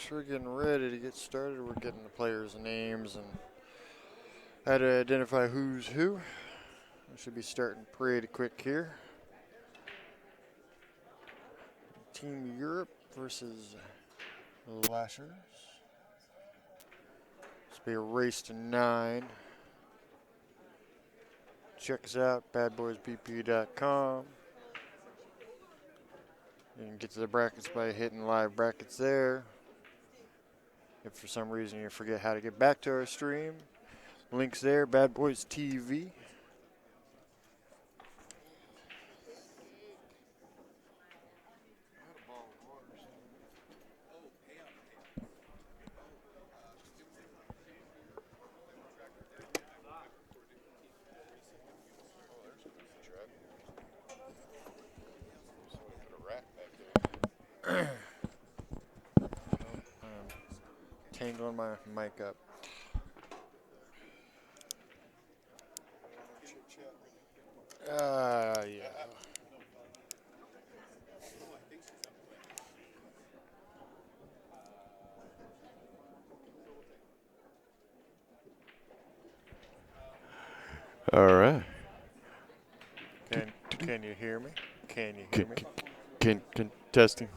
folks. We're getting ready to get started. We're getting the players' names and how to identify who's who. We should be starting pretty quick here. Team Europe versus Lashers. This will be a race to 9. Check us out, badboysbp.com. You can get to the brackets by hitting live brackets there. If for some reason you forget how to get back to our stream, links there, Bad Boys TV. Tangling my mic up. Yeah. All right. Can you hear me? Can you hear me? Can testing.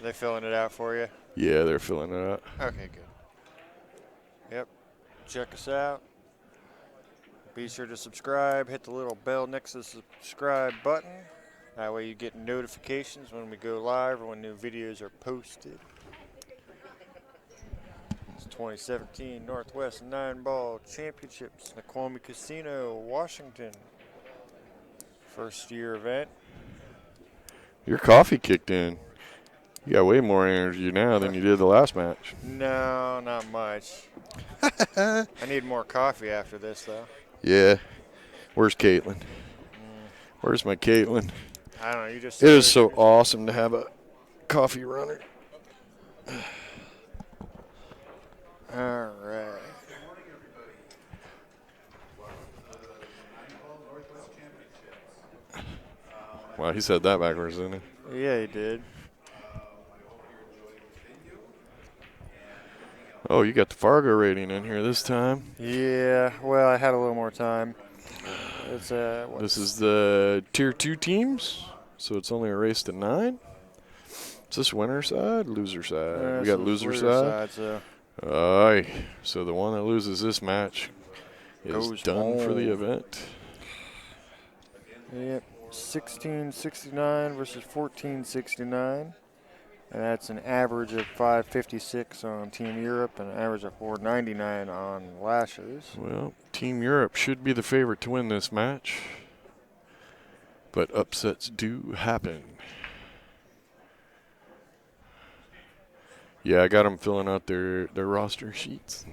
They filling it out for you? Yeah, they're filling it out. Okay, good. Yep. Check us out. Be sure to subscribe. Hit the little bell next to the subscribe button. That way you get notifications when we go live or when new videos are posted. It's 2017 Northwest 9-Ball Championships, Naquami Casino, Washington. First year event. Your coffee kicked in. You got way more energy now than you did the last match. No, not much. I need more coffee after this, though. Yeah. Where's Caitlin? Where's my Caitlin? I don't know. You just. It is so awesome to have a coffee runner. All right. Wow, he said that backwards, didn't he? Yeah, he did. Oh, you got the Fargo rating in here this time. Yeah, well, I had a little more time. It's This is the Tier 2 teams, so it's only a race to 9. Is this winner side, loser side? We got loser side. So Aye. So the one that loses this match is goes done for the home. event. Yep, 1669 versus 1469. And that's an average of 556 on Team Europe and an average of 499 on Lashers. Well, Team Europe should be the favorite to win this match, but upsets do happen. Yeah, I got them filling out their roster sheets.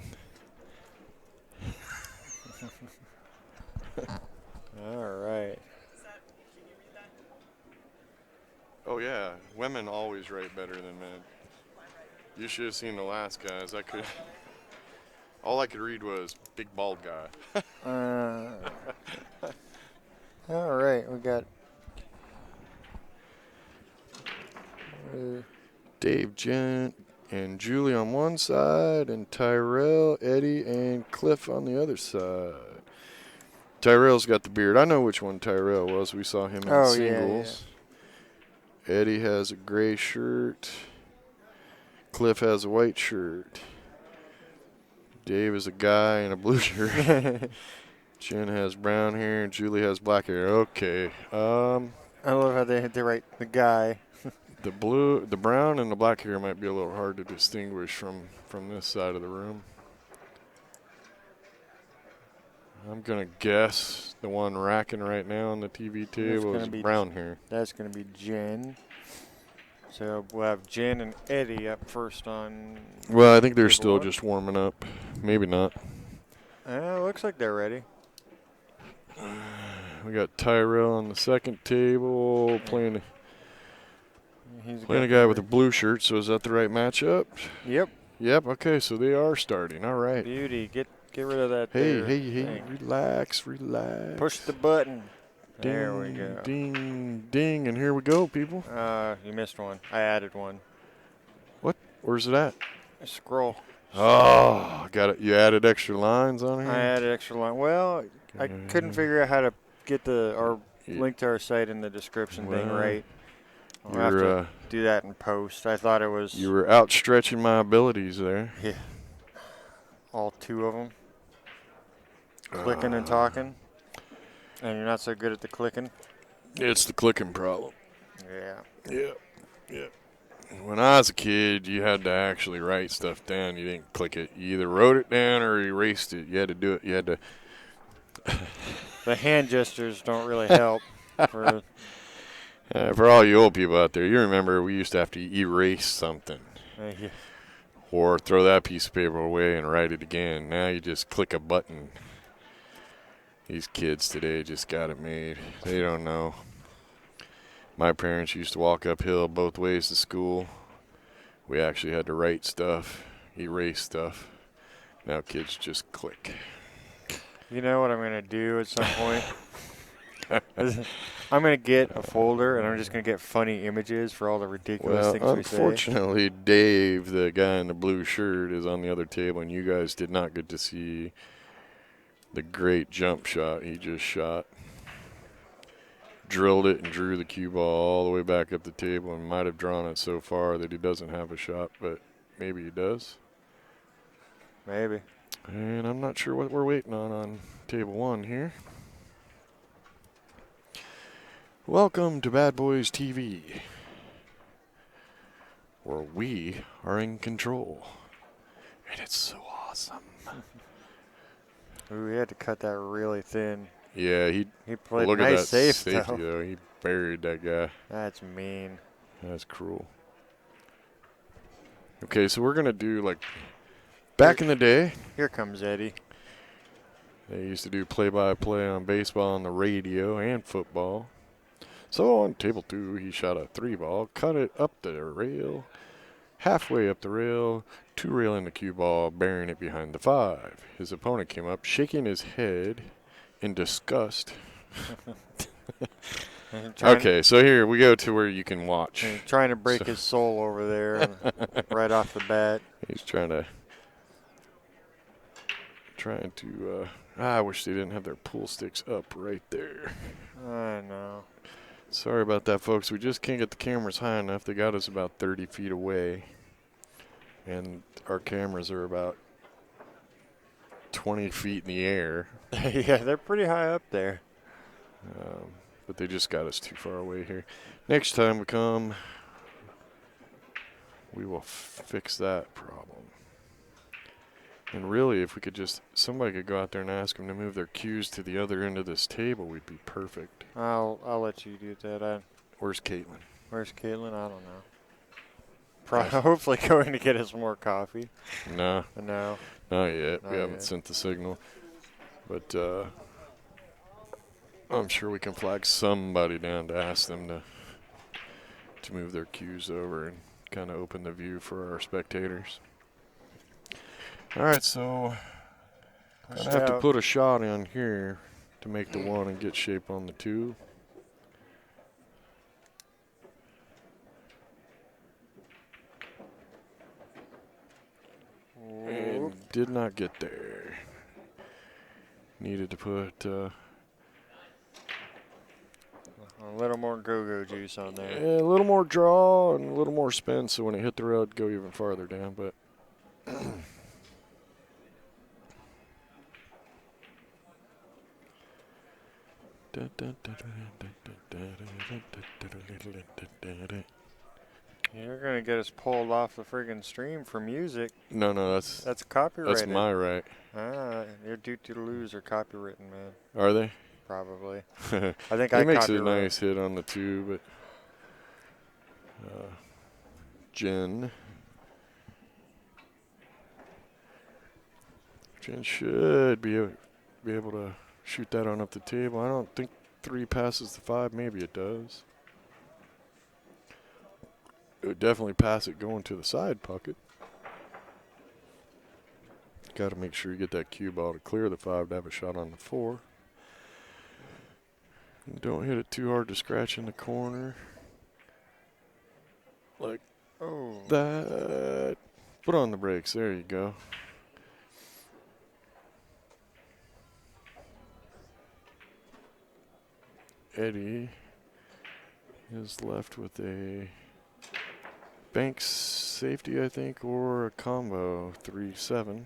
All right. Oh yeah, women always write better than men. You should have seen the last guys. All I could read was big bald guy. All right, we got Dave, Jen, and Julie on one side, and Tyrell, Eddie, and Cliff on the other side. Tyrell's got the beard. I know which one Tyrell was. We saw him in the singles. Yeah. Eddie has a gray shirt. Cliff has a white shirt. Dave is a guy in a blue shirt. Jen has brown hair, and Julie has black hair. Okay. I love how they write the guy. The brown, and the black hair might be a little hard to distinguish from this side of the room. I'm going to guess the one racking right now on the TV table is brown hair. That's going to be Jen. So we'll have Jen and Eddie up first on. Well, I think they're still just warming up. Maybe not. Looks like they're ready. We got Tyrell on the second table playing a guy with a blue shirt. So is that the right matchup? Yep. Yep. Okay, so they are starting. All right. Beauty. Get rid of that. Hey, relax. Push the button. There we Ding, go. ding, ding, and here we go, people. You missed one. I added one. What? Where's it at? Scroll. Oh, got it. You added extra lines on here? I added extra line. Well, I couldn't figure out how to get our link to our site in the description thing right. I'll have to do that in post. I thought it was. You were outstretching my abilities there. Yeah. All two of them. Clicking and talking. And you're not so good at the clicking. It's the clicking problem. Yeah. Yeah. When I was a kid, you had to actually write stuff down. You didn't click it. You either wrote it down or erased it. You had to do it. You had to. The hand gestures don't really help. For all you old people out there, you remember we used to have to erase something. Yeah. Or throw that piece of paper away and write it again. Now you just click a button. These kids today just got it made. They don't know. My parents used to walk uphill both ways to school. We actually had to write stuff, erase stuff. Now kids just click. You know what I'm going to do at some point? I'm going to get a folder, and I'm just going to get funny images for all the ridiculous things we say. Unfortunately, Dave, the guy in the blue shirt, is on the other table, and you guys did not get to see the great jump shot he just shot. Drilled it and drew the cue ball all the way back up the table and might have drawn it so far that he doesn't have a shot, but maybe he does. Maybe. And I'm not sure what we're waiting on table one here. Welcome to Bad Boys TV, where we are in control. And it's so awesome. Ooh, we had to cut that really thin. Yeah, he played look nice at that safe, though. He buried that guy. That's mean. That's cruel. Okay, so we're going to do like back in the day. Here comes Eddie. They used to do play-by-play on baseball on the radio and football. So on table 2, he shot a 3-ball, cut it up the rail, halfway up the rail, 2-rail in the cue ball, burying it behind the 5. His opponent came up, shaking his head in disgust. Okay, so here we go to where you can watch. Trying to break his soul over there right off the bat. He's trying to I wish they didn't have their pool sticks up right there. I know. Sorry about that, folks. We just can't get the cameras high enough. They got us about 30 feet away. And our cameras are about 20 feet in the air. Yeah, they're pretty high up there. But they just got us too far away here. Next time we come, we will fix that problem. And really, if we could somebody could go out there and ask them to move their cues to the other end of this table, we'd be perfect. I'll let you do that. Where's Caitlin? Where's Caitlin? I don't know. Hopefully going to get us more coffee. No. No. Not yet. We haven't sent the signal. But I'm sure we can flag somebody down to ask them to move their cues over and kind of open the view for our spectators. All right, so I have to put a shot in here to make the 1 and get shape on the 2. And did not get there. Needed to put a little more go-go juice on there. A little more draw and a little more spin, so when it hit the rail, it'd go even farther down. But you're gonna get us pulled off the friggin' stream for music. No, that's copyrighted. That's my right. Your doo-doo-loos are copywritten, man. Are they? Probably. I think it makes a nice hit on the 2, but Jen should be able to shoot that on up the table. I don't think 3 passes the 5. Maybe it does. It would definitely pass it going to the side pocket. Got to make sure you get that cue ball to clear the 5 to have a shot on the 4. Don't hit it too hard to scratch in the corner. Like that. Put on the brakes. There you go. Eddie is left with a bank safety, I think, or a combo 3-7.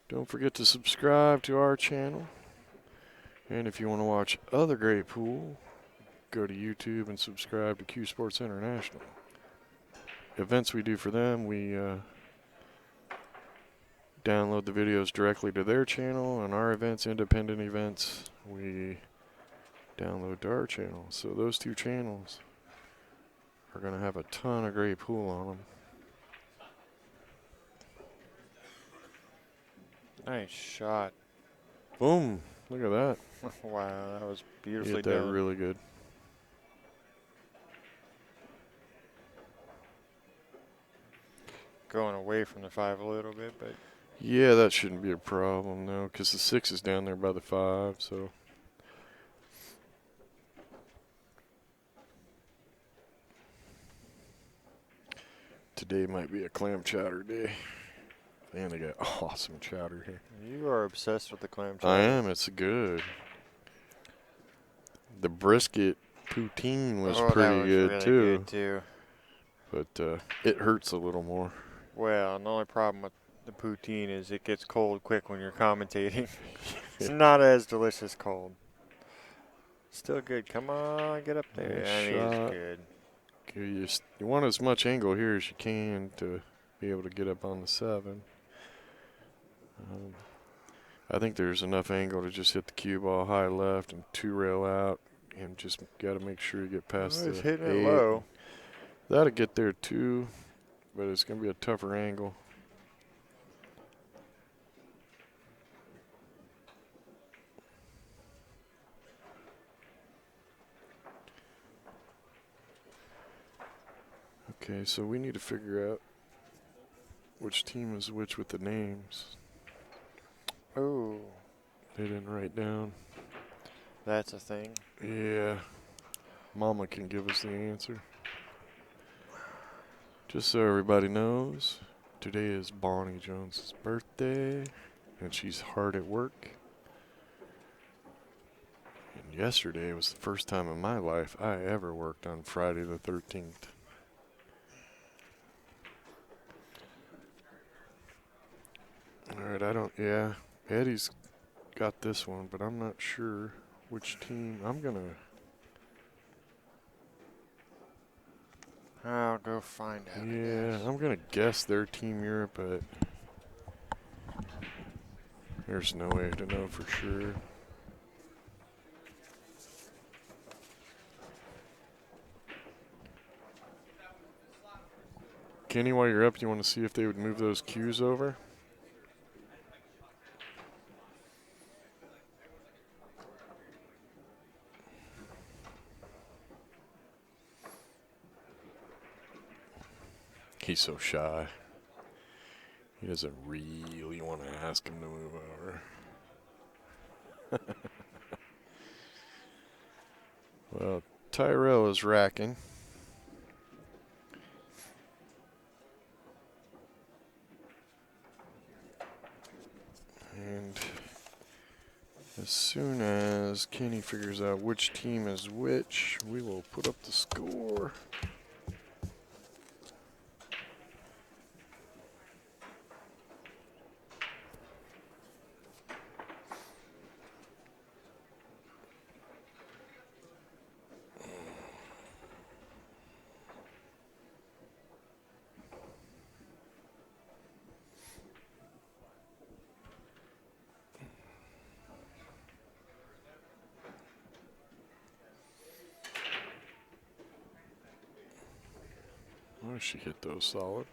Don't forget to subscribe to our channel. And if you want to watch other great pool, go to YouTube and subscribe to Q Sports International. Events we do for them, we download the videos directly to their channel, and our events, independent events, we download to our channel. So those two channels are going to have a ton of great pool on them. Nice shot. Boom. Look at that. Wow, that was You beautifully hit that done. really good. Going away from the 5 a little bit, but Yeah, that shouldn't be a problem, though, because the 6 is down there by the 5, so. Today might be a clam chowder day. Man, they got awesome chowder here. you are obsessed with the clam chowder. I am. It's good. The brisket poutine was that pretty was good, really too. good too. But it hurts a little more. Well, the only problem with the poutine is it gets cold quick when you're commentating. It's not as delicious cold. Still good. Come on, get up there. Nice That is shot. good. Okay, you want as much angle here as you can to be able to get up on the 7. I think there's enough angle to just hit the cue ball high left and 2-rail out, and just got to make sure you get past It's the hitting 8. it low. That'll get there too, but it's going to be a tougher angle. Okay, so we need to figure out which team is which with the names. Oh, They didn't write down. that's a thing. Yeah. Mama can give us the answer. Just so everybody knows, today is Bonnie Jones' birthday, and she's hard at work. And yesterday was the first time in my life I ever worked on Friday the 13th. Alright, yeah, Eddie's got this one, but I'm not sure which team. I'll go find out. Yeah, I'm gonna guess their Team Europe, but there's no way to know for sure. Kenny, while you're up, you want to see if they would move those cues over? He's so shy. He doesn't really want to ask him to move over. Well, Tyrell is racking. And as soon as Kenny figures out which team is which, we will put up the score. Oh, she hit those solid.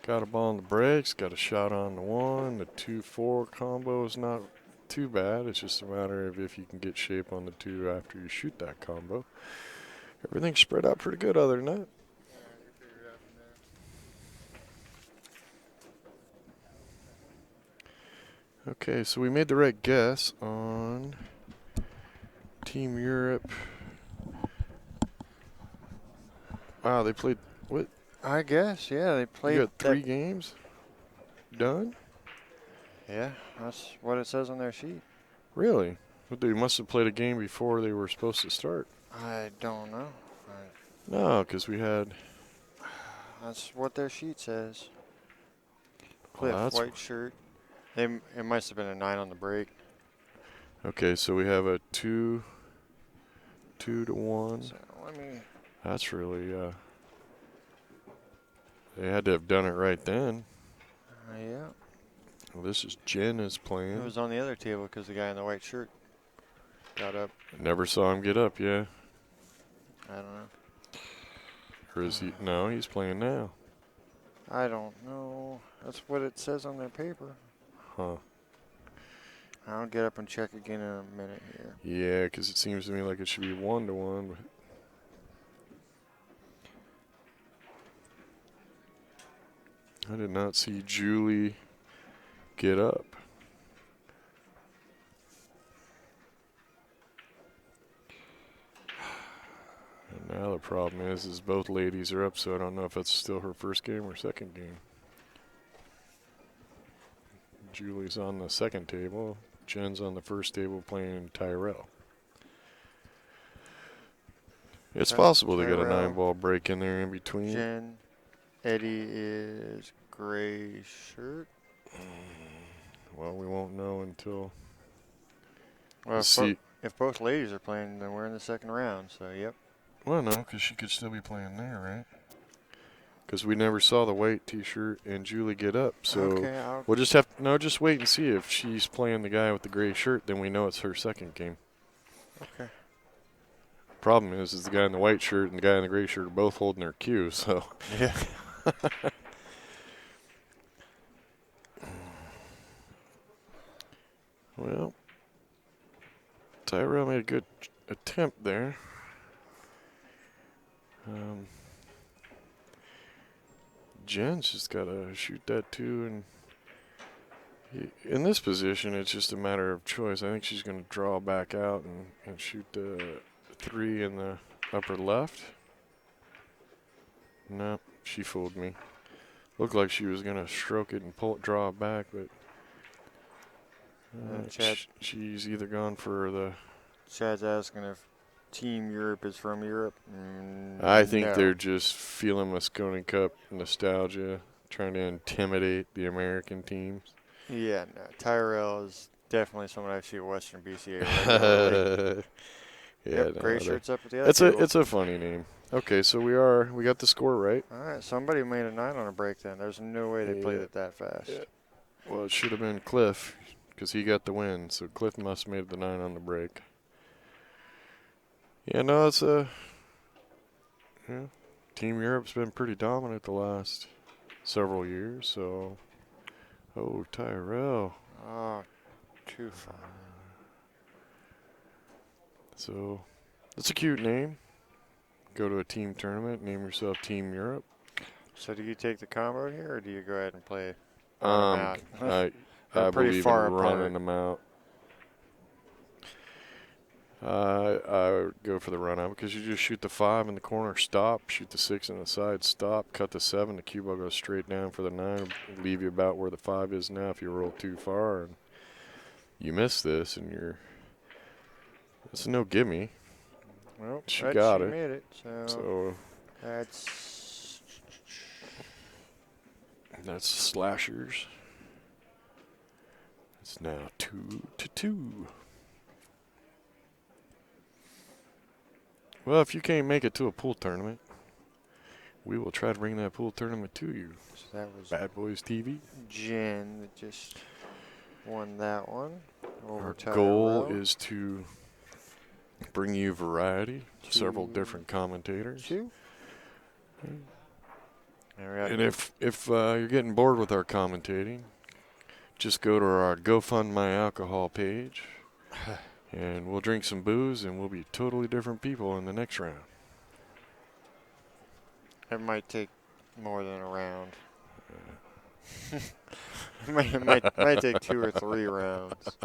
Got a ball on the brakes, got a shot on the 1. The 2-4 combo is not too bad. It's just a matter of if you can get shape on the 2 after you shoot that combo. Everything's spread out pretty good other than that. Okay, so we made the right guess on Team Europe. Wow, they played, what? I guess, yeah, they You played got 3 games done? Yeah, that's what it says on their sheet. Really? But they must have played a game before they were supposed to start. I don't know. No, because we had. That's what their sheet says. Well, Cliff, white shirt. It must have been a 9 on the break. Okay, so we have a 2 to 1. So let me. That's really. They had to have done it right then. Yeah. Well, this is Jen is playing. It was on the other table because the guy in the white shirt got up. Never saw him get up, yeah. I don't know. Or is he? No, he's playing now. I don't know. That's what it says on their paper. Huh. I'll get up and check again in a minute here. Yeah, because it seems to me like it should be 1 to 1. I did not see Julie get up. And now the problem is both ladies are up, so I don't know if that's still her first game or second game. Julie's on the second table. Jen's on the first table playing Tyrell. It's possible they got a Tyrell. 9-ball break in there in between. Jen. Eddie is gray shirt. Well, we won't know until. Well, see. If both ladies are playing, then we're in the second round. So, yep. Well, no, because she could still be playing there, right? Because we never saw the white T-shirt and Julie get up. So Okay, we'll just just wait and see if she's playing the guy with the gray shirt. Then we know it's her second game. Okay. Problem is the guy in the white shirt and the guy in the gray shirt are both holding their cue. So Yeah. Well, Tyrell made a good attempt there. Jen's just got to shoot that too. And in this position, it's just a matter of choice. I think she's going to draw back out and shoot the 3 in the upper left. No, she fooled me. Looked like she was going to stroke it and draw it back, but she's either gone for the. Chad's asking if Team Europe is from Europe. I think no. they're just feeling Mosconi Cup nostalgia, trying to intimidate the American teams. Yeah, no. Tyrell is definitely someone I see at Western BCA regularly. Yeah, yep, no, gray shirts up at the other table. It's a funny name. Okay, so we got the score right. All right, somebody made a 9 on a break then. There's no way they played it that fast. Yeah. Well, it should have been Cliff because he got the win. So Cliff must have made the 9 on the break. Yeah, no, it's Team Europe's been pretty dominant the last several years. So, Tyrell. Oh, 2-5. So, that's a cute name. Go to a team tournament, name yourself Team Europe. So do you take the combo here, or do you go ahead and play? I believe in running them out. I would go for the run out because you just shoot the 5 in the corner, stop, shoot the 6 in the side, stop, cut the 7, the cue ball goes straight down for the 9, leave you about where the 5 is now if you roll too far and you miss this and it's a no gimme. Well, she got it. Made it. So that's Lashers. It's now 2-2. Well, if you can't make it to a pool tournament, we will try to bring that pool tournament to you. So that was Bad Boys TV. Jen that just won that one. Our goal is to bring you variety, several different commentators. And if you're getting bored with our commentating, just go to our GoFund My Alcohol page, and we'll drink some booze, and we'll be totally different people in the next round. It might take more than a round. it might take 2 or 3 rounds.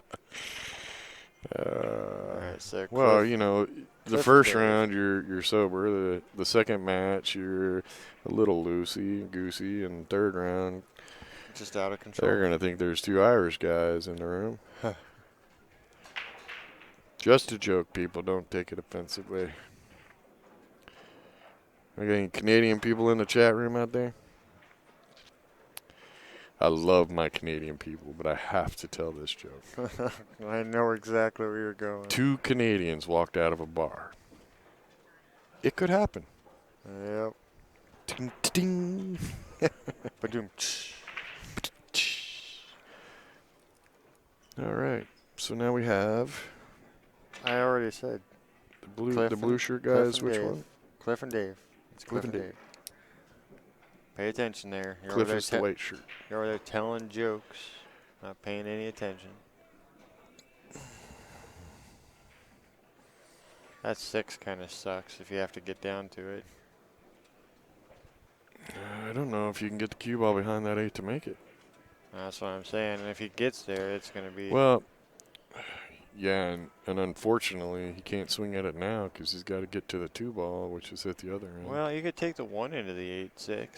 All right, so Well, Cliff, you know, the Cliff and first Dave. round you're sober. The second match you're a little loosey goosey, and third round Just out of control. they're gonna think there's two Irish guys in the room. Just a joke, people. Don't take it offensively. Are there any Canadian people in the chat room out there? I love my Canadian people, but I have to tell this joke. I know exactly where you're going. 2 Canadians walked out of a bar. It could happen. Yep. Ding, ding. Ba-doom. All right. So now we have I already said the blue shirt Cliff guys. and Which Dave. one? Cliff and Dave. It's Cliff and Dave. Pay attention there. You're Cliff over there is the white shirt. You're over there telling jokes, not paying any attention. That 6 kind of sucks if you have to get down to it. I don't know if you can get the cue ball behind that 8 to make it. That's what I'm saying. And if he gets there, it's going to be. Well, yeah, and unfortunately, he can't swing at it now because he's got to get to the 2 ball, which is at the other end. Well, you could take the 1 into the 8-6.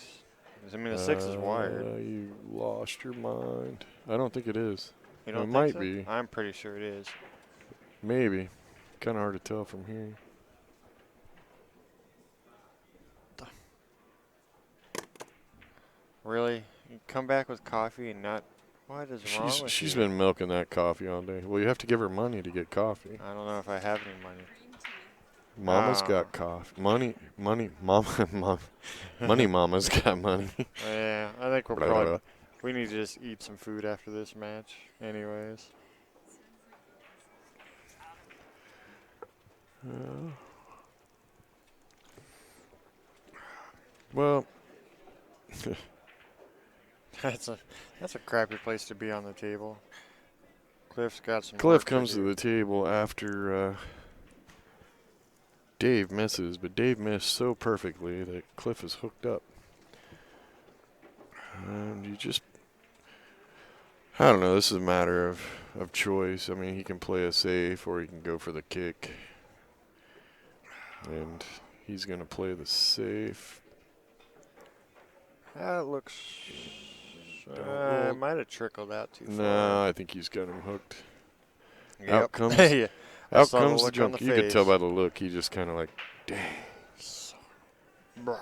I mean, the 6 is wired. You lost your mind. I don't think it is. You don't it think might so? be. I'm pretty sure it is. Maybe. Kind of hard to tell from here. Really? You come back with coffee and not. What is wrong with you? She's been milking that coffee all day. Well, you have to give her money to get coffee. I don't know if I have any money. Mama's got coffee. Money, mama, money mama's got money. Yeah, I think we need to just eat some food after this match anyways. Well, That's a crappy place to be on the table. Cliff Cliff comes to the table after Dave misses, but Dave missed so perfectly that Cliff is hooked up. And I don't know, this is a matter of choice. I mean, he can play a safe or he can go for the kick. And he's going to play the safe. That looks. It might have trickled out too far. No, I think he's got him hooked. Yep. Out comes, Yeah. out saw the comes the look on junk. the You could tell face. by the look. He just kind of like, dang. Alright.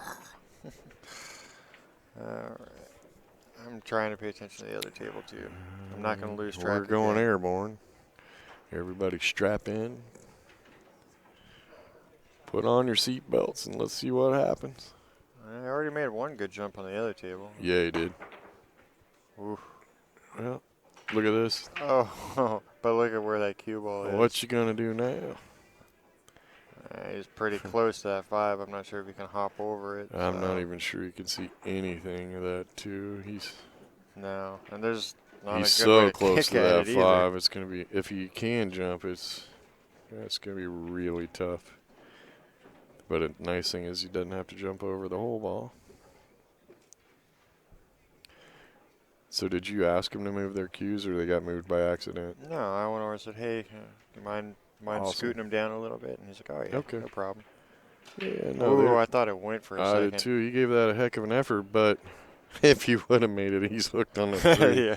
I'm trying to pay attention to the other table too. I'm not going to lose track. We're going airborne. Everybody strap in. Put on your seat belts and let's see what happens. I already made one good jump on the other table. Yeah, he did. Oof. Well, look at this. Oh, but look at where that cue ball is. What you gonna do now? He's pretty close to that 5. I'm not sure if he can hop over it. I'm not even sure you can see anything of that too. No, and there's not a good so way to close kick to at that it 5. either. It's gonna be, if he can jump, it's gonna be really tough. But a nice thing is he doesn't have to jump over the whole ball. So did you ask him to move their cues, or they got moved by accident? No, I went over and said, "Hey, do you mind Awesome. scooting him down a little bit?" And he's like, "Oh yeah, Okay. no problem." Yeah, Ooh, no. I thought it went for a I second. did too. He gave that a heck of an effort, but if he would have made it, he's hooked on the 3. Yeah.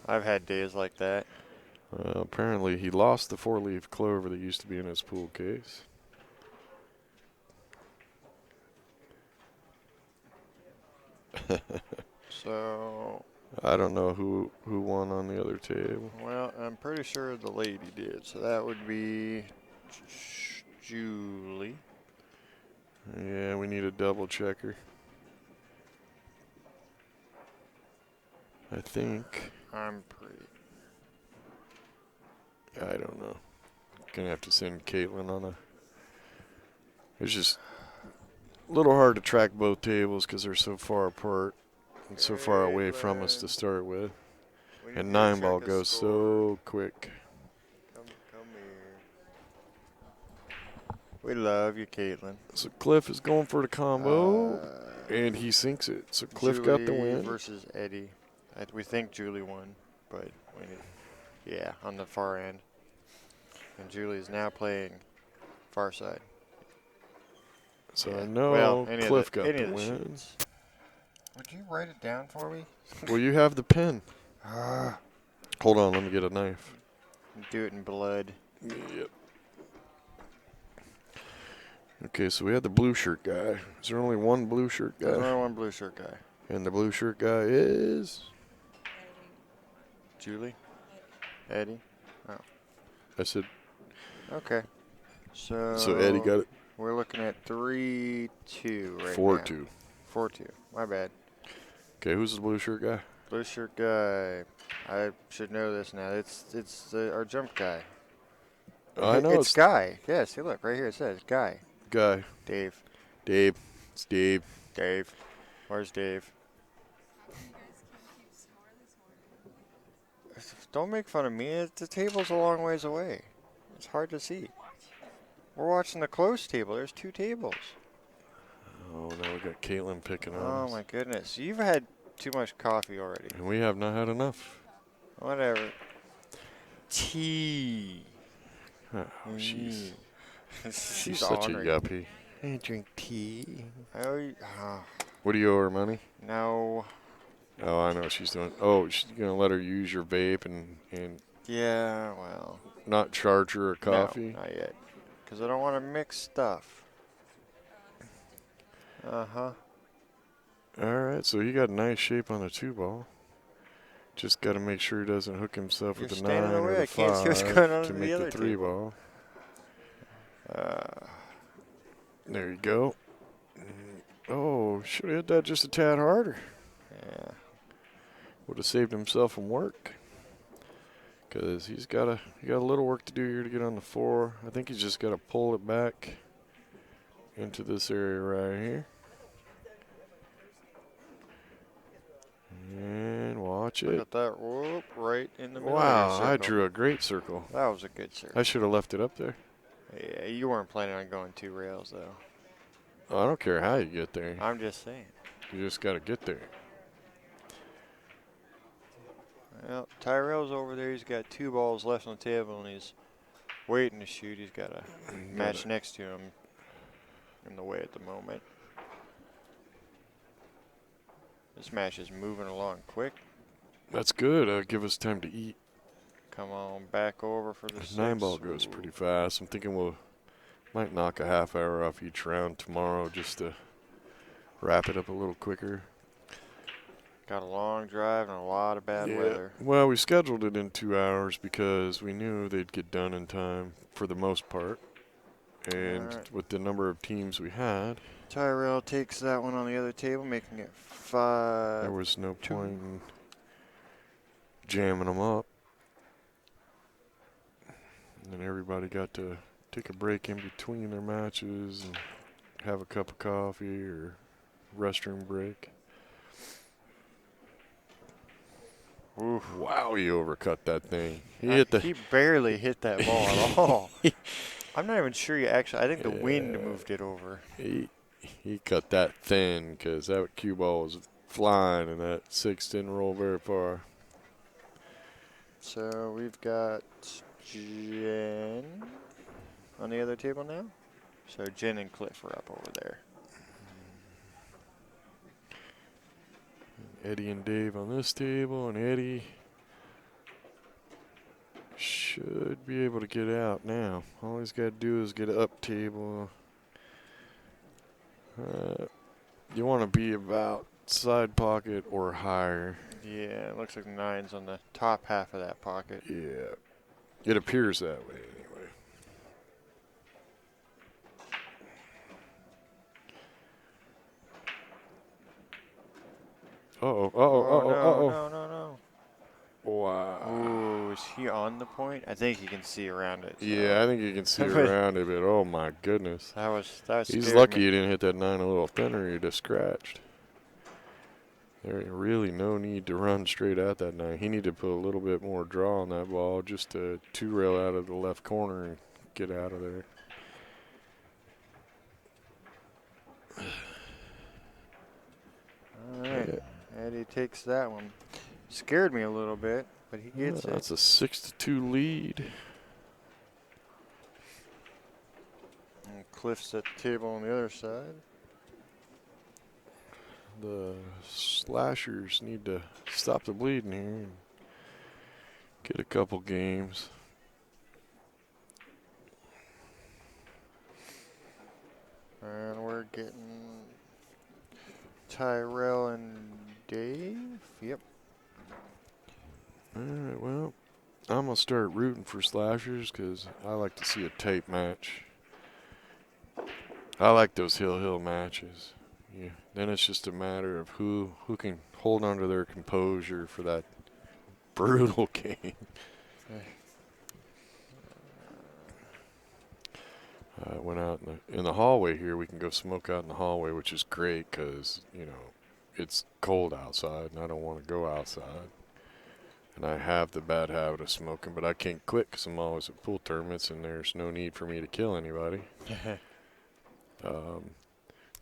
I've had days like that. Apparently, he lost the 4-leaf clover that used to be in his pool case. So, I don't know who won on the other table. well, I'm pretty sure the lady did. So that would be Julie. Yeah, we need a double checker. I think. I'm pretty. I don't know. Gonna have to send Caitlin on a. It's just a little hard to track both tables because they're so far apart and so far away from us to start with. And 9-ball goes so quick. Come here. We love you, Caitlin. So Cliff is going for the combo, and he sinks it. So Cliff got the Julie win. versus Eddie. We think Julie won, but we need, yeah, on the far end. And Julie is now playing far side. So Yeah. I know Well, Cliff got any the of the win. sheets. Would you write it down for me? Well, you have the pen. Hold on, let me get a knife. Do it in blood. Yep. Okay, so we had the blue shirt guy. Is there only one blue shirt There's guy? only one blue shirt guy. And the blue shirt guy is? Julie? Eddie? Oh. I said. Okay. So Eddie got it. We're looking at 3-2 right 4-2. now. 4-2. My bad. Okay, who's the blue shirt guy? Blue shirt guy. I should know this now. It's our jump guy. I know It's Guy. Yeah, see, look right here. It says Guy. Guy. Dave. Dave. It's Dave. Dave. Where's Dave? Don't make fun of me. The table's a long ways away. It's hard to see. We're watching the close table. There's 2 tables. Oh, now we got Caitlin picking on Oh us. my goodness. You've had too much coffee already. And we have not had enough. Whatever. Tea. Oh, she's She's such ornery. a yuppie. I drink tea. What do you owe her, money? No. Oh, I know what she's doing. Oh, she's going to let her use your vape and Yeah, well. not charge her a coffee? No, not yet. Because I don't want to mix stuff. Uh-huh. All right, so he got a nice shape on the 2-ball. Just got to make sure he doesn't hook himself You're with the standing 9 or away. the I can't see what's 5 going on to in make the the other 3-ball. table. There you go. Oh, should have hit that just a tad harder. Yeah. Would have saved himself from work. Because he got a little work to do here to get on the 4. I think he's just got to pull it back into this area right here. And watch Look it. at that. Whoop, right in the middle Wow, of your I circle. drew a great circle. That was a good circle. I should have left it up there. Yeah, you weren't planning on going 2 rails, though. Oh, I don't care how you get there. I'm just saying. You just got to get there. Well, Tyrell's over there. He's got 2 balls left on the table, and he's waiting to shoot. He's got a match next to him in the way at the moment. This match is moving along quick. That's good. Give us time to eat. Come on, back over for the 9-ball goes pretty fast. I'm thinking we'll might knock a half hour off each round tomorrow just to wrap it up a little quicker. Got a long drive and a lot of bad weather. Well, we scheduled it in 2 hours because we knew they'd get done in time for the most part. And with the number of teams we had, Tyrell takes that one on the other table, making it 5. there was no point in jamming them up. And then everybody got to take a break in between their matches and have a cup of coffee or restroom break. Oof. Wow, he overcut that thing. He barely hit that ball at all. I'm not even sure I think the wind moved it over. He cut that thin because that cue ball was flying and that 6 didn't roll very far. So we've got Jen on the other table now. So Jen and Cliff are up over there. Eddie and Dave on this table, and Eddie should be able to get out now. All he's got to do is get an up table. You want to be about side pocket or higher. Yeah, it looks like 9's on the top half of that pocket. Yeah, it appears that way anyway. No. Wow. Ooh, is he on the point? I think you can see around it. So. Yeah, I think you can see around it, but oh my goodness. That was He's lucky he didn't hit that 9 a little thinner. He'd have scratched. There ain't really no need to run straight at that 9. He needed to put a little bit more draw on that ball just to 2-rail out of the left corner and get out of there. All right. Yeah. Eddie takes that one. Scared me a little bit, but he gets it. That's a 6-2 lead. And Cliff's at the table on the other side. The Slashers need to stop the bleeding here and get a couple games. And we're getting Tyrell and Dave. Yep. All right, well, I'm going to start rooting for Slashers because I like to see a tight match. I like those hill matches. Yeah. Then it's just a matter of who can hold on to their composure for that brutal game. I went out in the hallway here. We can go smoke out in the hallway, which is great because, you know, it's cold outside and I don't want to go outside. And I have the bad habit of smoking, but I can't quit because I'm always at pool tournaments and there's no need for me to kill anybody.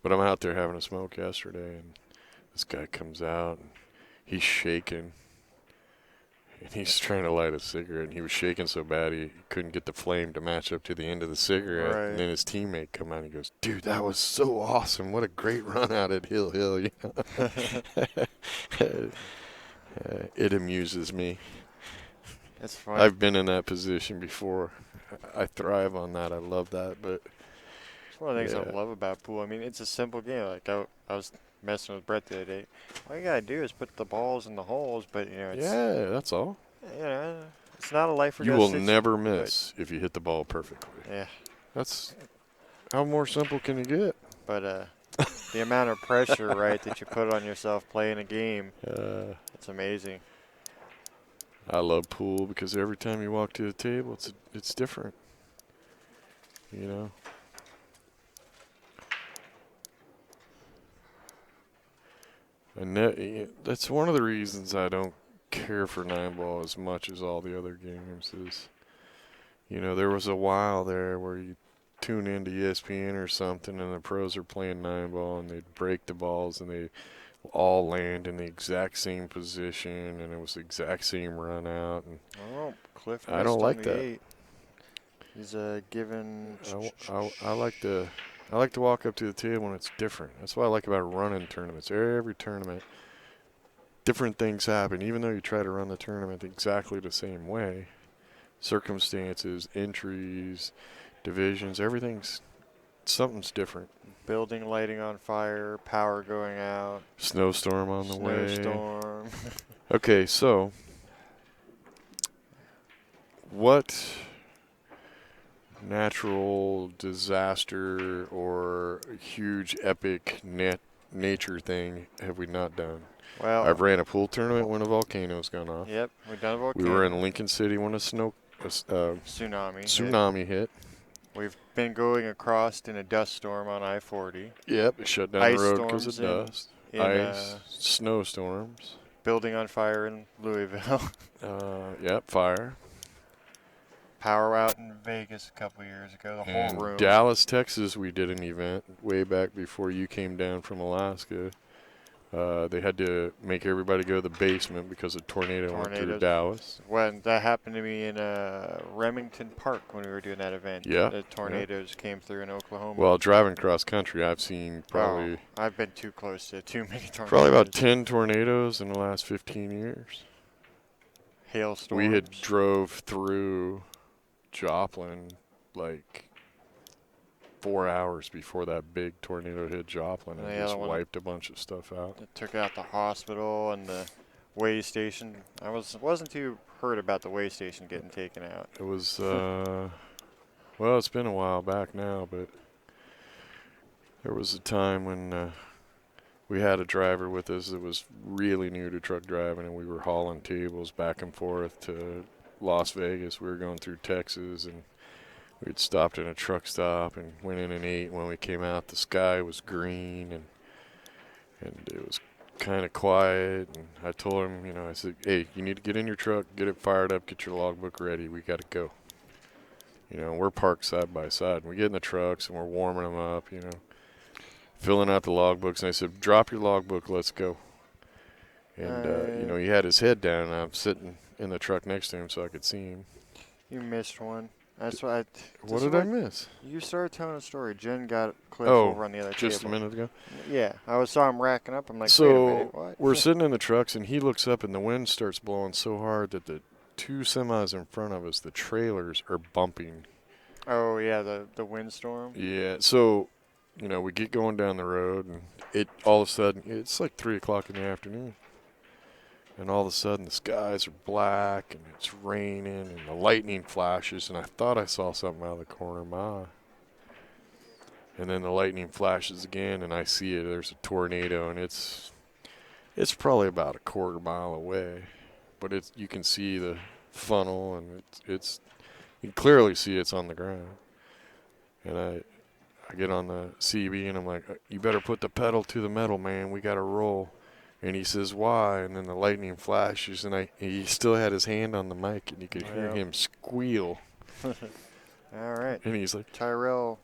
But I'm out there having a smoke yesterday, and this guy comes out, and he's shaking, and he's trying to light a cigarette, and he was shaking so bad he couldn't get the flame to match up to the end of the cigarette. Right. And then his teammate come out and he goes, "Dude, that was so awesome! What a great run out at Hill Hill!" You know? It amuses me. That's funny. I've been in that position before. I thrive on that. I love that, but. It's one of the things Yeah. I love about pool. I mean, it's a simple game. Like I was messing with Brett the other day. All you gotta do is put the balls in the holes, but you know, it's That's all. you know, it's not a life or You death will situation, never but miss if you hit the ball perfectly. yeah, That's how more simple can you get? but the amount of pressure, right, that you put on yourself playing a game, it's amazing. I love pool because every time you walk to the table, it's different. You know. And that's one of the reasons I don't care for 9-ball as much as all the other games is, you know, there was a while there where you tune into ESPN or something and the pros are playing 9-ball and they'd break the balls and they all land in the exact same position and it was the exact same run out. And Oh, Cliff I missed don't on like the that. 8. He's given. I like to walk up to the table and it's different. That's what I like about running tournaments. Every tournament, different things happen. Even though you try to run the tournament exactly the same way, circumstances, entries, divisions, something's different. Building lighting on fire, power going out, Snowstorm on the way. snowstorm. Okay, so what natural disaster or huge epic nature thing have we not done? Well, I've ran a pool tournament when a volcano's gone off. yep, we've done a We volcano. were in Lincoln City when a tsunami hit. We've been going across in a dust storm on I-40. Yep, it shut down Ice the road because of storms dust. in Ice, snowstorms. building on fire in Louisville. Yep, fire. Power out in Vegas a couple years ago. The In whole room. Dallas, Texas, we did an event way back before you came down from Alaska. They had to make everybody go to the basement because a tornado went through Tornadoes. Dallas. When that happened to me in Remington Park when we were doing that event. Yeah. The tornadoes came through in Oklahoma. Well, driving cross country, I've seen probably I've been too close to too many tornadoes. probably about 10 tornadoes in the last 15 years. Hailstorms. We had drove through Joplin like 4 hours before that big tornado hit Joplin and Yeah, just the one wiped a bunch of stuff out. It took out the hospital and the way station. I wasn't too hurt about the way station getting taken out. It was, well, it's been a while back now, but there was a time when we had a driver with us that was really new to truck driving, and we were hauling tables back and forth to Las Vegas. We were going through Texas, and we'd stopped in a truck stop and went in and ate. When we came out, the sky was green, and it was kind of quiet. And I told him, you know, I said, "Hey, you need to get in your truck, get it fired up, get your logbook ready. We got to go." You know, we're parked side by side. We get in the trucks and we're warming them up, you know. filling out the logbooks, and I said, "Drop your logbook, let's go." And he had his head down, and I'm sitting in the truck next to him so I could see him. You missed one. That's why. What did I miss? You started telling a story. Jen got Cliff Oh, over on the other just table. a minute ago. Yeah, saw him racking up. I'm like, So wait a minute, what? we're sitting in the trucks, and he looks up, and the wind starts blowing so hard that the two semis in front of us, the trailers, are bumping. Oh yeah, the windstorm. Yeah. So, we get going down the road, and it all of a sudden it's like 3:00 in the afternoon. And all of a sudden, the skies are black, and it's raining, and the lightning flashes, and I thought I saw something out of the corner of my eye. And then the lightning flashes again, and I see it. There's a tornado, and it's probably about a quarter mile away. But you can see the funnel, and you can clearly see it's on the ground. And I get on the CB, and I'm like, you better put the pedal to the metal, man. We got to roll. And he says, why? And then the lightning flashes, and he still had his hand on the mic, and you could hear him squeal. All right. And he's like, Tyrell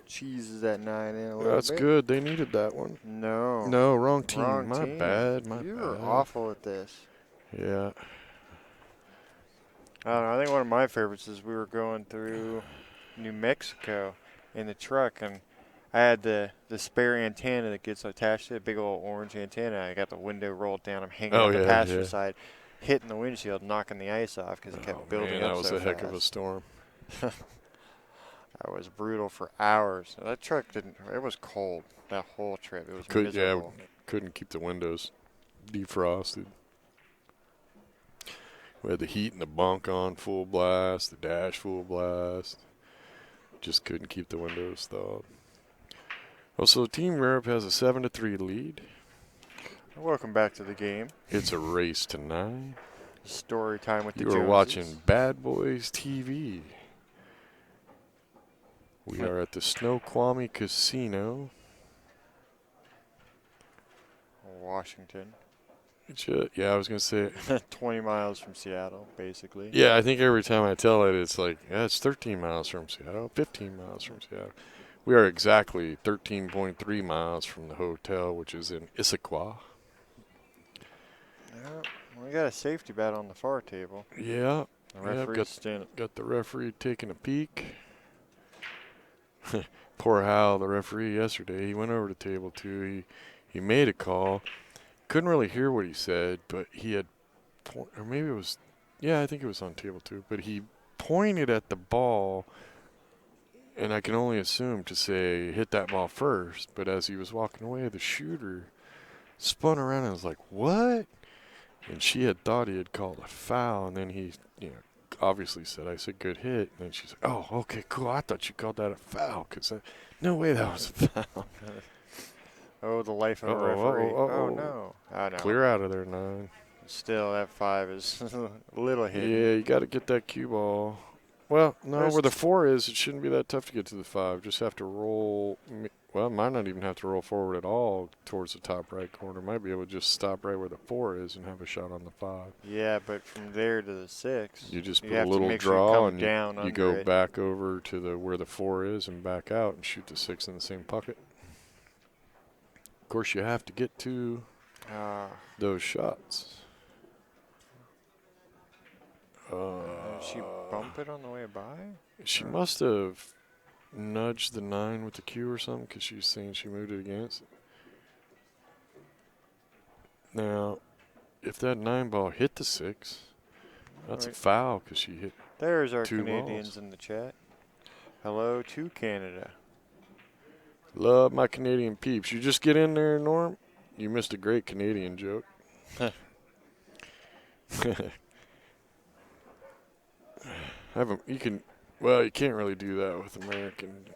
cheeses that 9 in a little that's bit. good. They needed that one. No, wrong team. Wrong My team. bad. You were awful at this. Yeah. I don't know. I think one of my favorites is we were going through New Mexico in the truck, and I had the spare antenna that gets attached to it, big old orange antenna. I got the window rolled down. I'm hanging on the passenger side, hitting the windshield, knocking the ice off because it kept building up so fast. That was a heck of a storm. That was brutal for hours. That truck it was cold that whole trip. It was miserable. Yeah, couldn't keep the windows defrosted. We had the heat in the bunk on full blast, the dash full blast. Just couldn't keep the windows thawed. Also, Team Europe has a 7-3 lead. Welcome back to the game. It's a race to 9. Story time with the You Joneses. are watching Bad Boys TV. We are at the Snoqualmie Casino. Washington. Yeah, I was going to say 20 miles from Seattle, basically. Yeah, I think every time I tell it, it's like, it's 13 miles from Seattle, 15 miles from Seattle. We are exactly 13.3 miles from the hotel, which is in Issaquah. Yeah, we got a safety bat on the far table. Yeah. The referee's got the referee taking a peek. Poor Hal, the referee yesterday, he went over to table 2. He made a call. Couldn't really hear what he said, but he had, or maybe it was, I think it was on table 2, but he pointed at the ball, and I can only assume to say hit that ball first. But as he was walking away, the shooter spun around and was like, what? And she had thought he had called a foul, and then he, obviously said, I said, good hit. And then she's like, oh, okay, cool. I thought you called that a foul, because no way that was a foul. Oh, the life of a referee. Oh, no. Oh, no. Clear out of there, 9. Still, that 5 is a little hidden. Yeah, you got to get that cue ball. Well, no, where the 4 is, it shouldn't be that tough to get to the 5. Just have to roll. Well, might not even have to roll forward at all towards the top right corner. Might be able to just stop right where the 4 is and have a shot on the 5. Yeah, but from there to the 6, you just put a little draw and you go it. back over to where the 4 is and back out and shoot the 6 in the same pocket. Of course, you have to get to those shots. Did she bump it on the way by? She must have nudged the 9 with the cue or something because she's saying she moved it against it. Now, if that 9 ball hit the 6, that's a foul because she hit. There's our 2 Canadians balls. in the chat. Hello to Canada. Love my Canadian peeps. You just get in there, Norm. You missed a great Canadian joke. You can't really do that with American.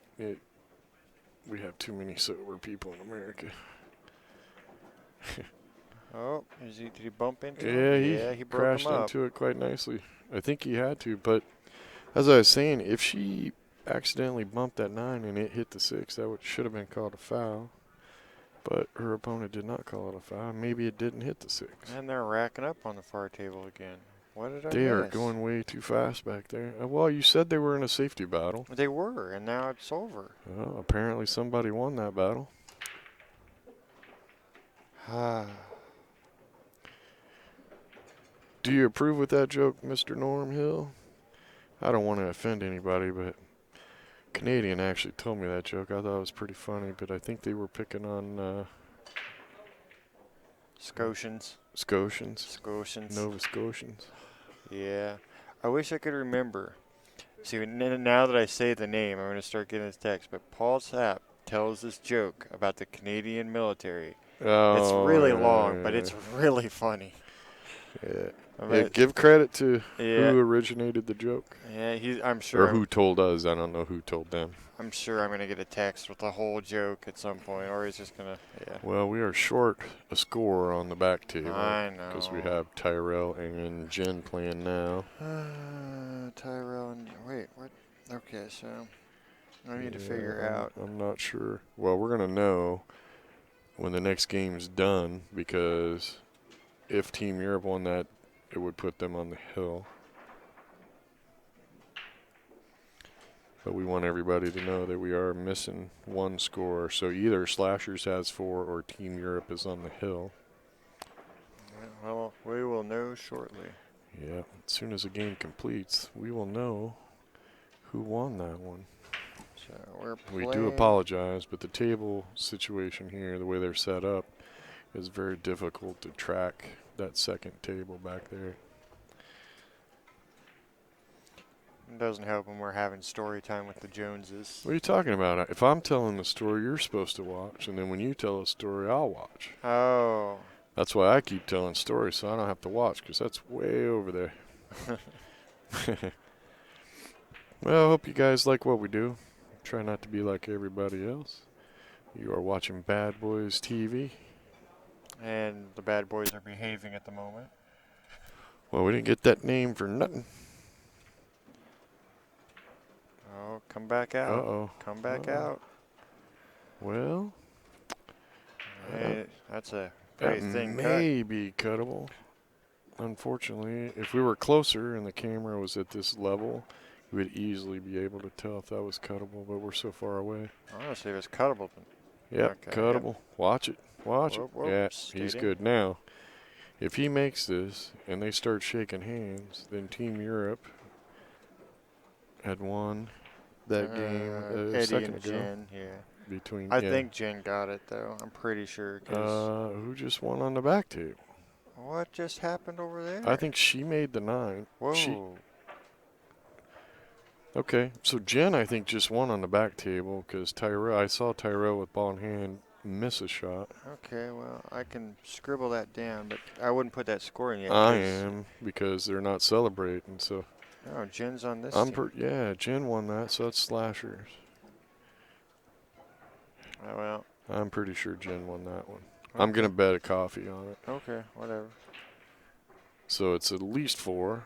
We have too many sober people in America. Oh, did he bump into it? Yeah, he broke crashed him up. into it quite nicely. I think he had to, but as I was saying, if she accidentally bumped that 9 and it hit the 6, that should have been called a foul. But her opponent did not call it a foul. Maybe it didn't hit the 6. And they're racking up on the far table again. What did I They are miss? going way too fast back there. Well, you said they were in a safety battle. They were, and now it's over. Well, apparently somebody won that battle. Do you approve with that joke, Mr. Norm Hill? I don't want to offend anybody, but Canadian actually told me that joke. I thought it was pretty funny, but I think they were picking on Scotians. Scotians. Scotians. Nova Scotians. Yeah. I wish I could remember. See, now that I say the name, I'm going to start getting this text. But Paul Sapp tells this joke about the Canadian military. Oh, It's really yeah, long, but yeah, it's really funny. yeah. I Yeah, mean, give credit to yeah, who originated the joke. yeah. I'm Or sure. who told us. I don't know who told them. I'm sure I'm going to get a text with the whole joke at some point, or he's just going to. Yeah. Well, we are short a score on the back table. I know. Because we have Tyrell and Jen playing now. Tyrell and wait, what? Okay, so I need to figure out. I'm not sure. Well, we're going to know when the next game's done, because if Team Europe won that, it would put them on the hill. But we want everybody to know that we are missing one score. So either Slashers has 4 or Team Europe is on the hill. Well, we will know shortly. Yeah, as soon as the game completes, we will know who won that one. So we're We playing. do apologize, but the table situation here, the way they're set up, is very difficult to track that second table back there. It doesn't help when we're having story time with the Joneses. What are you talking about? If I'm telling the story, you're supposed to watch, and then when you tell a story, I'll watch. Oh. That's why I keep telling stories, so I don't have to watch, because that's way over there. Well, I hope you guys like what we do. Try not to be like everybody else. You are watching Bad Boys TV. And the bad boys are behaving at the moment. Well, we didn't get that name for nothing. Oh, come back out. Uh-oh. Come back Uh-oh. out. Well, Hey, that's a that pretty thin cut. may be cuttable. Unfortunately, if we were closer and the camera was at this level, we would easily be able to tell if that was cuttable, but we're so far away. Honestly, if it's cuttable, then Yep, Okay, cuttable. Watch it. Watch Whoop, it. whoop. Yeah, Stay he's down. good. Now, if he makes this and they start shaking hands, then Team Europe had won that game a Eddie second and ago. Jen, yeah. Between, I yeah. think Jen got it, though. I'm pretty sure. 'Cause Who just won on the back table? what just happened over there? I think she made the 9. Whoa. Okay, so Jen, I think, just won on the back table because I saw Tyrell with ball in hand miss a shot. Okay, well, I can scribble that down, but I wouldn't put that score in yet. I am, because they're not celebrating. So Oh, Jen's on this I'm team. yeah, Jen won that, so that's Slashers. Oh, well, I'm pretty sure Jen won that one. okay. I'm gonna bet a coffee on it. Okay, whatever. So it's at least 4.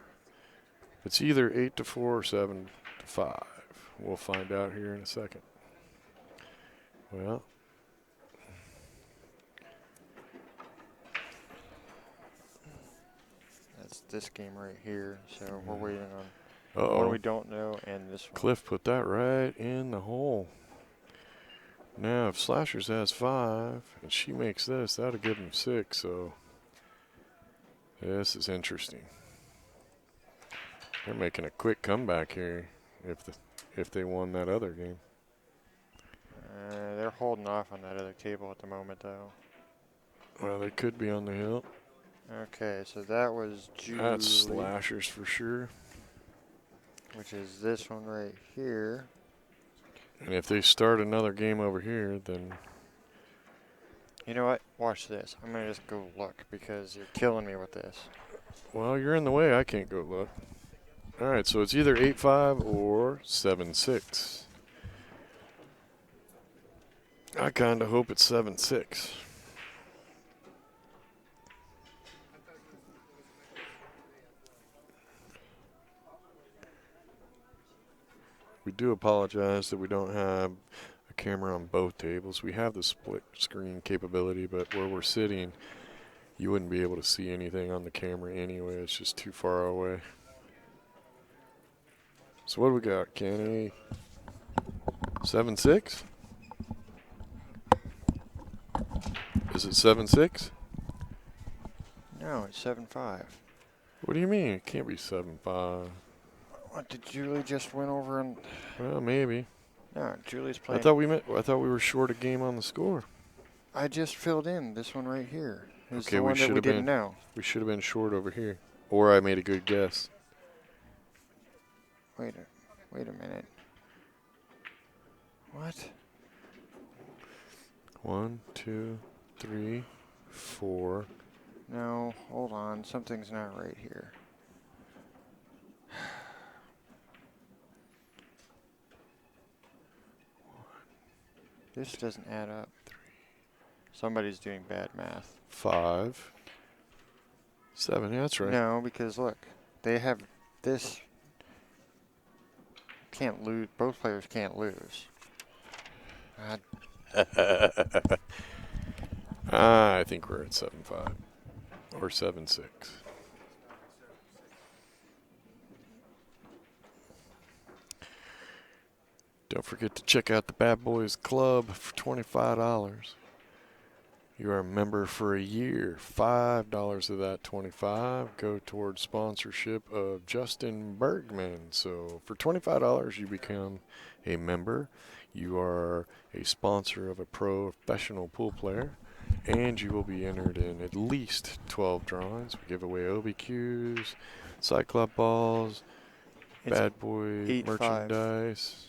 It's either 8-4 or 7-5. We'll find out here in a second. Well, That's this game right here, so we're waiting on one uh-oh. we don't know and this one. Cliff put that right in the hole. Now, if Slashers has 5 and she makes this, that'll give him 6. So this is interesting. They're making a quick comeback here. If they won that other game. They're holding off on that other table at the moment, though. Well, they could be on the hill. Okay, so that was Julie, That's Slashers for sure. which is this one right here. And if they start another game over here, then You know what? Watch this. I'm going to just go look because you're killing me with this. well, you're in the way. I can't go look. All right, so it's either 8-5 or 7-6. I kind of hope it's 7-6. We do apologize that we don't have a camera on both tables. We have the split screen capability, but where we're sitting, you wouldn't be able to see anything on the camera anyway. It's just too far away. So what do we got, Kenny? 7-6? Is it 7-6? No, it's 7-5. What do you mean? It can't be 7-5. What did Julie just win over and? Well, maybe. No, Julie's I playing. thought we were short a game on the score. I just filled in this one right here. Is Okay, the we one that should we have didn't been. know. We should have been short over here. Or I made a good guess. Wait a minute. What? 1, 2, 3, 4. No, hold on. Something's not right here. This doesn't add up. Somebody's doing bad math. 5, 7. Yeah, that's right. No, because look, they have this. Can't lose. Both players can't lose. I think we're at 7-5 or 7-6. Don't forget to check out the Bad Boys Club for $25. You are a member for a year. $5 of that 25 go towards sponsorship of Justin Bergman. So for $25, you become a member. You are a sponsor of a professional pool player, and you will be entered in at least 12 drawings. We give away OBQs, Cyclop balls, It's Bad Boy 8-5. merchandise,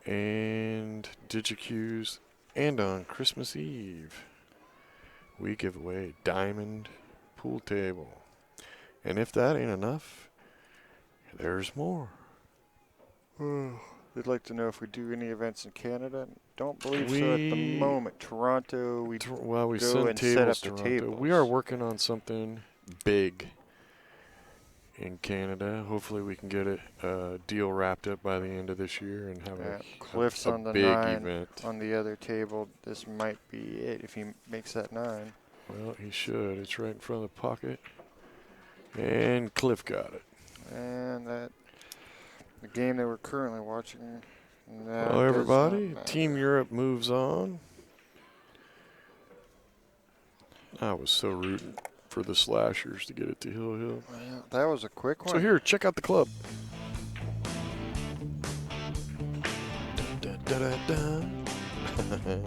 and DigiQs. And on Christmas Eve, we give away a diamond pool table. And if that ain't enough, there's more. They'd like to know if we do any events in Canada. Don't believe so at the moment. Toronto, we Well, we go send and set tables up the to Toronto. tables. We are working on something big in Canada. Hopefully we can get a deal wrapped up by the end of this year and have Cliff's a on the big 9 event. on the other table. This might be it if he makes that 9. Well, he should. It's right in front of the pocket. And Cliff got it. And that the game that we're currently watching. Well, everybody, Team Europe moves on. I was so rooting for the Lashers to get it to Hill Hill. Well, that was a quick one. So here, check out the club. Dun, dun, dun, dun.